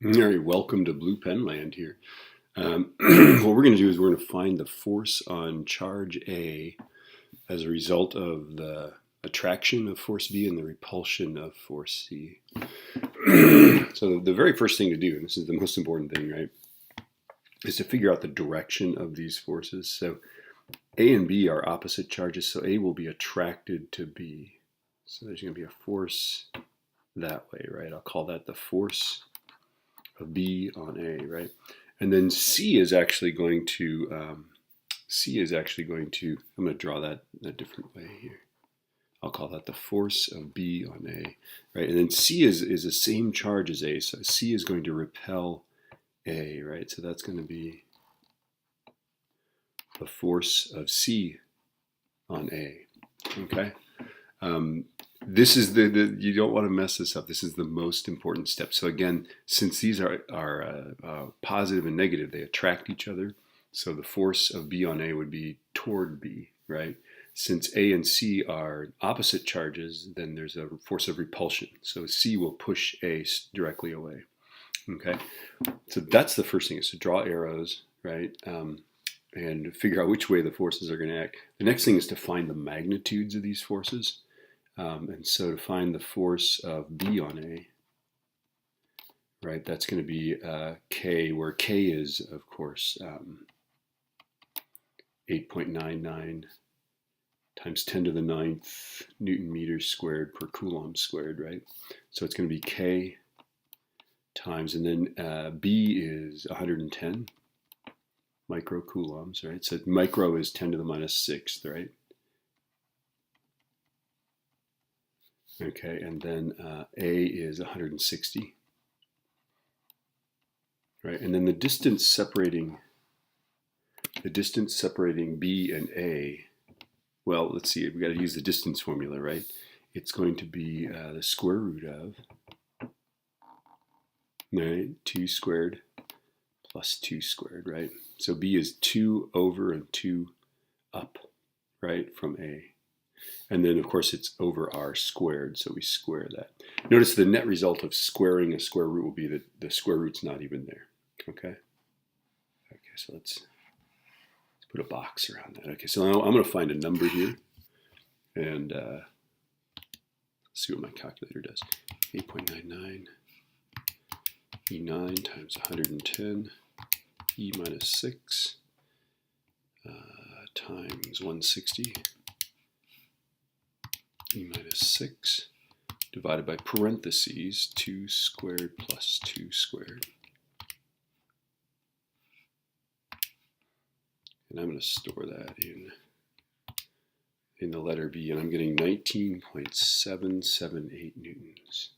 All right, welcome to Blue Pen Land here. What we're going to do is we're going to find the force on charge A as a result of the attraction of force B and the repulsion of force C. So the very first thing to do, and this is the most important thing, right, is to figure out the direction of these forces. So A and B are opposite charges, so A will be attracted to B. So there's going to be a force that way, right? I'll call that the force of B on A, right? And then C is actually going to, I'm going to draw that a different way here. I'll call that the force of B on A, right? And then C is the same charge as A, so C is going to repel A, right? So that's going to be the force of C on A, okay? This is you don't want to mess this up. This is the most important step. So again, since these are positive and negative, they attract each other. So the force of B on A would be toward B, right? Since A and C are opposite charges, then there's a force of repulsion. So C will push A directly away, okay? So that's the first thing, is to draw arrows, right? And figure out which way the forces are going to act. The next thing is to find the magnitudes of these forces. And so to find the force of B on A, right, that's going to be K, where K is, of course, 8.99 times 10 to the 9th Newton meters squared per Coulomb squared, right? So it's going to be K times, and then B is 110 microcoulombs, right? So micro is 10 to the minus 6th, right? Okay, and then A is 160, right? And then the distance separating B and A, well, let's see, we got to use the distance formula, right? It's going to be the square root of, right, 2 squared plus 2 squared, right? So B is 2 over and 2 up, right, from A. And then, of course, it's over R squared, so we square that. Notice the net result of squaring a square root will be that the square root's not even there, okay? Okay, so let's put a box around that. Okay, so I'm going to find a number here, and let's see what my calculator does. 8.99 E9 times 110 E minus 6 times 160 E minus 6 divided by parentheses 2 squared plus 2 squared. And I'm going to store that in the letter B, and I'm getting 19.778 newtons.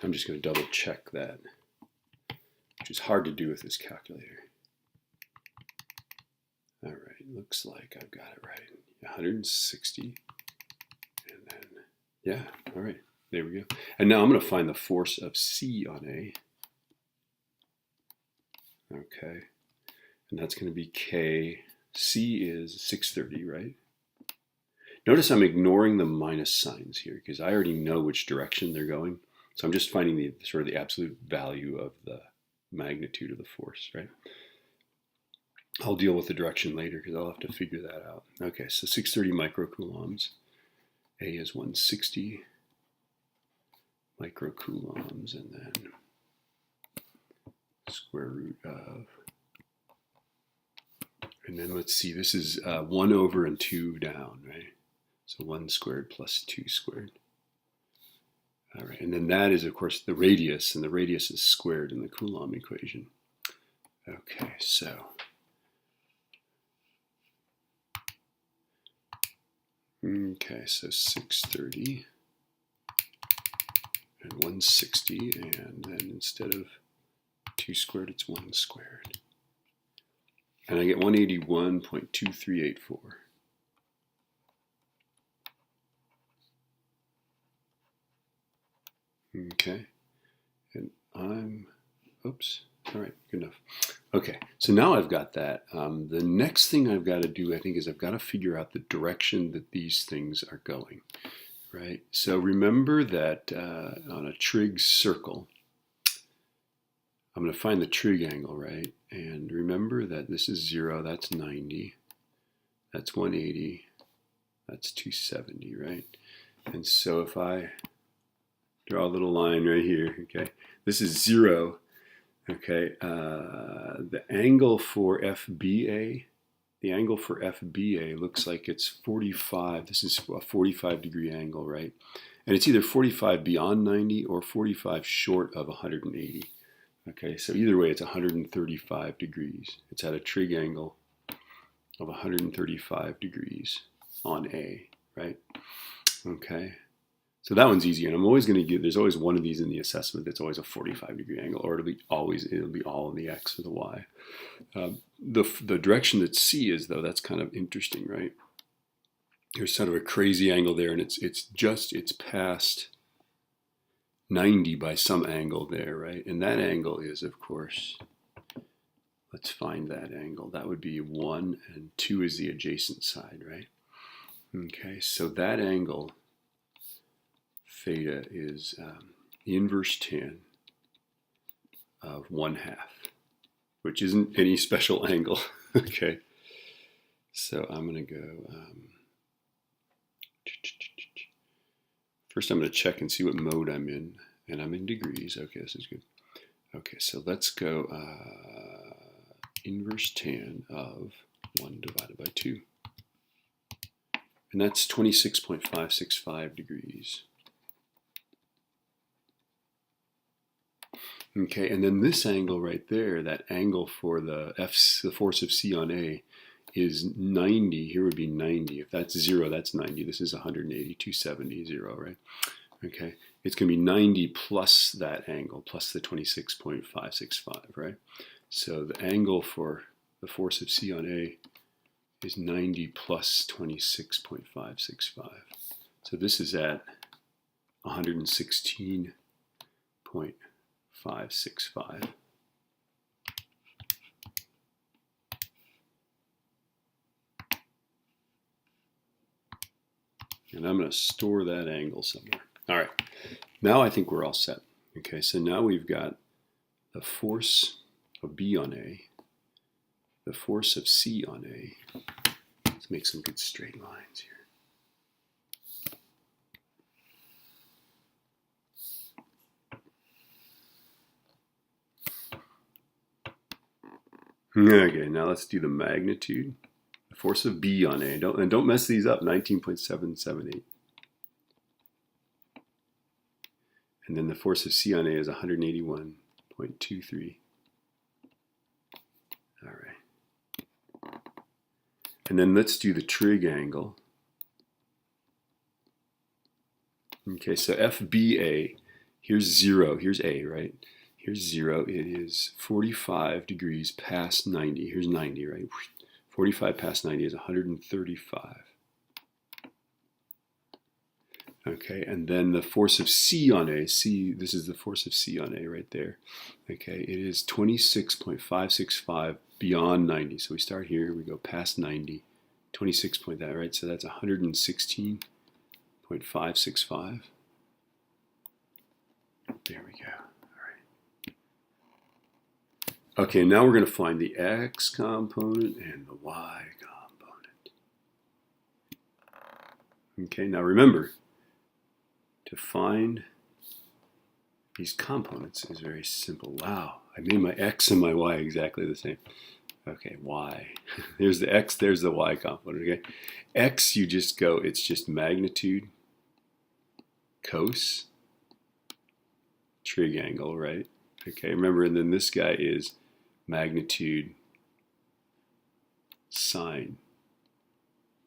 I'm just going to double check that, which is hard to do with this calculator. All right, looks like I've got it right. 160, and then, yeah, all right, there we go. And now I'm going to find the force of C on A. Okay, and that's going to be K. C is 630, right? Notice I'm ignoring the minus signs here because I already know which direction they're going. So I'm just finding the sort of the absolute value of the magnitude of the force, right? I'll deal with the direction later because I'll have to figure that out. Okay, so 630 microcoulombs. A is 160 microcoulombs, and then square root of, and then let's see, this is 1 over and 2 down, right? So 1 squared plus 2 squared. All right, and then that is, of course, the radius, and the radius is squared in the Coulomb equation. Okay, so so 630 and 160, and then instead of 2 squared, it's 1 squared. And I get 181.2384. Okay, and oops, all right, good enough. Okay, so now I've got that. The next thing I've got to do, I think, is I've got to figure out the direction that these things are going, right? So remember that on a trig circle, I'm going to find the trig angle, right? And remember that this is 0, that's 90, that's 180, that's 270, right? And so if I draw a little line right here, okay, this is 0, okay, the angle for FBA, looks like it's 45. This is a 45 degree angle, right? And it's either 45 beyond 90 or 45 short of 180. Okay, so either way, it's 135 degrees. It's at a trig angle of 135 degrees on A, right? Okay, so that one's easy, and I'm always going to give. There's always one of these in the assessment that's always a 45 degree angle, or it'll be all in the X or the Y. The direction that C is, though, that's kind of interesting, right? There's sort of a crazy angle there, and it's past 90 by some angle there, right? And that angle is, of course, let's find that angle. That would be 1, and 2 is the adjacent side, right? Okay, so that angle, theta, is inverse tan of 1/2, which isn't any special angle. Okay, so I'm going to go, first I'm going to check and see what mode I'm in, and I'm in degrees. Okay, this is good. Okay, so let's go inverse tan of 1 divided by 2. And that's 26.565 degrees. Okay, and then this angle right there, that angle for the force of C on A, is 90. Here would be 90. If that's 0, that's 90. This is 180, 270, 0, right? Okay, it's going to be 90 plus that angle, plus the 26.565, right? So the angle for the force of C on A is 90 plus 26.565. So this is at 116.565. And I'm going to store that angle somewhere. All right, now I think we're all set. Okay, so now we've got the force of B on A, the force of C on A. Let's make some good straight lines here. Okay, now let's do the magnitude. The force of B on A. Don't mess these up. 19.778. And then the force of C on A is 181.23. All right. And then let's do the trig angle. Okay, so FBA, here's 0, here's A, right? Here's 0, it is 45 degrees past 90. Here's 90, right? 45 past 90 is 135. Okay, and then the force of C on A, this is the force of C on A right there. Okay, it is 26.565 beyond 90. So we start here, we go past 90, 26 point that, right? So that's 116.565. There we go. All right. Okay, now we're going to find the X component and the Y component. Okay, now remember, to find these components is very simple. Wow, I made my X and my Y exactly the same. Okay, Y. There's the X, there's the Y component, okay? X, you just go, it's just magnitude, cos, trig angle, right? Okay, remember, and then this guy is magnitude, sine,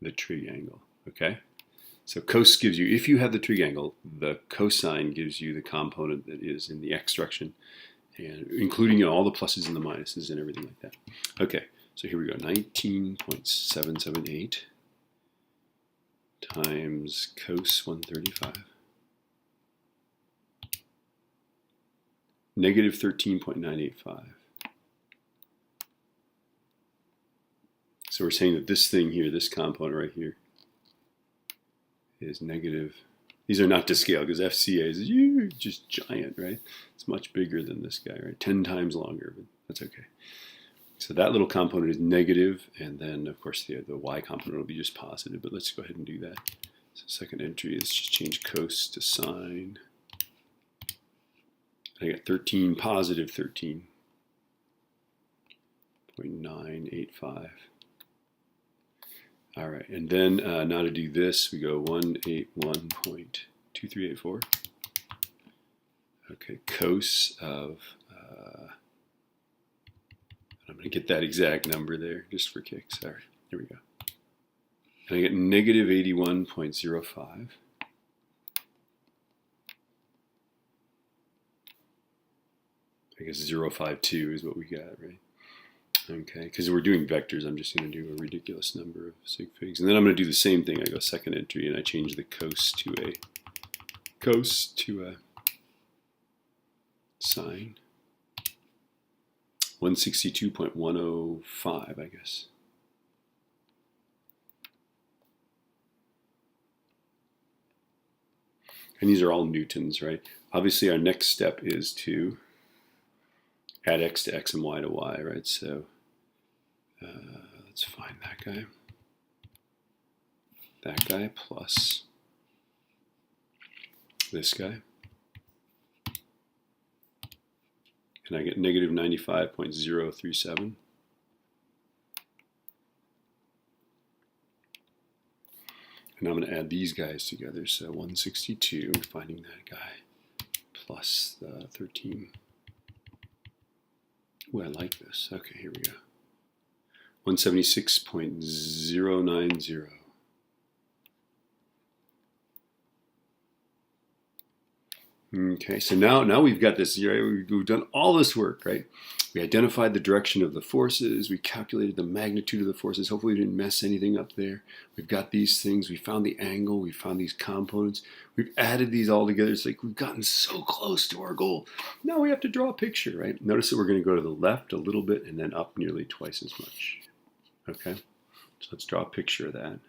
the trig angle, okay? So cos gives you, if you have the trig angle, the cosine gives you the component that is in the X direction, and including all the pluses and the minuses and everything like that. Okay, so here we go, 19.778 times cos 135, negative 13.985. So we're saying that this thing here, this component right here, is negative These are not to scale because FCA is huge, just giant, right? It's much bigger than this guy, right? 10 times longer, but that's okay. So that little component is negative, and then of course the y component will be just positive, but let's go ahead and do that. So second entry is just change cos to sine. I got 13, positive 13.985. All right, and then now to do this, we go 181.2384. Okay, cos of, I'm going to get that exact number there just for kicks. All right, here we go. And I get negative 81.05. I guess 052 is what we got, right? Okay, because we're doing vectors, I'm just going to do a ridiculous number of sig figs. And then I'm going to do the same thing. I go second entry and I change the cos to a sine. 162.105, I guess. And these are all newtons, right? Obviously, our next step is to add x to x and y to y, right? So let's find that guy plus this guy. And I get negative 95.037. And I'm going to add these guys together. So 162, finding that guy, plus the 13. Ooh, I like this. Okay, here we go. 176.090. Okay, so now we've got this, right? We've done all this work, right? We identified the direction of the forces. We calculated the magnitude of the forces. Hopefully we didn't mess anything up there. We've got these things. We found the angle. We found these components. We've added these all together. It's like we've gotten so close to our goal. Now we have to draw a picture, right? Notice that we're going to go to the left a little bit and then up nearly twice as much. Okay, so let's draw a picture of that.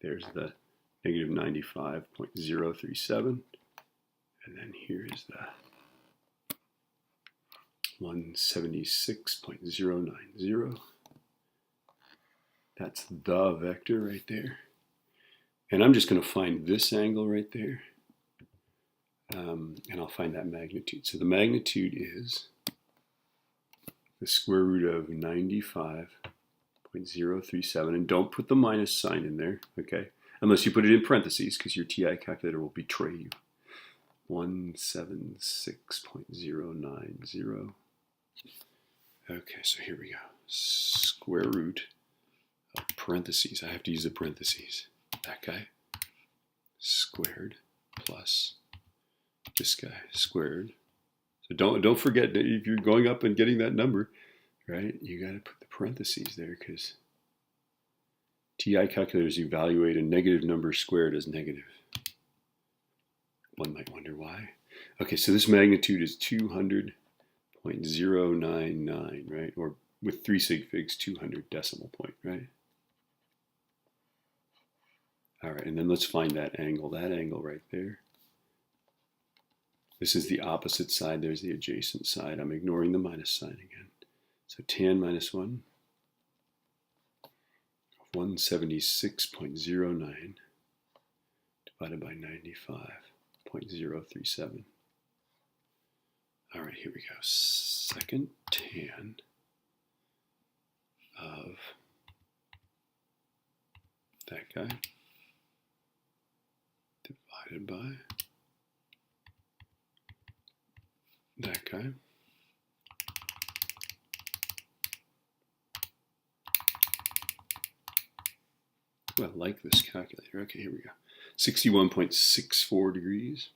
There's the negative 95.037. And then here is the 176.090. That's the vector right there. And I'm just going to find this angle right there. And I'll find that magnitude. So the magnitude is the square root of 95.037. And don't put the minus sign in there, okay? Unless you put it in parentheses, because your TI calculator will betray you. 176.090. Okay, so here we go. Square root of parentheses. I have to use the parentheses. That guy squared plus this guy squared. So don't forget that if you're going up and getting that number, right, you got to put the parentheses there because TI calculators evaluate a negative number squared as negative. One might wonder why. Okay, so this magnitude is 200.099, right? Or with 3 sig figs, 200 decimal point, right? All right, and then let's find that angle right there. This is the opposite side. There's the adjacent side. I'm ignoring the minus sign again. So tan minus 1, 176.09 divided by 95.037. All right, here we go. Second tan of that guy divided by that guy. Well, I like this calculator. Okay, here we go. 61.64 degrees.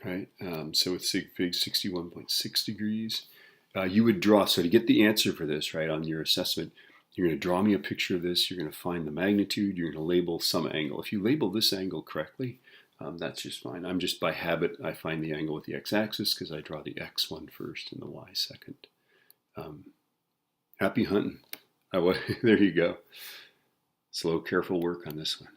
All right, so with sig figs, 61.6 degrees. You would draw, so to get the answer for this, right, on your assessment, you're going to draw me a picture of this. You're going to find the magnitude. You're going to label some angle. If you label this angle correctly, that's just fine. I'm just by habit, I find the angle with the x-axis because I draw the x one first and the y second. Happy hunting. There you go. Slow, careful work on this one.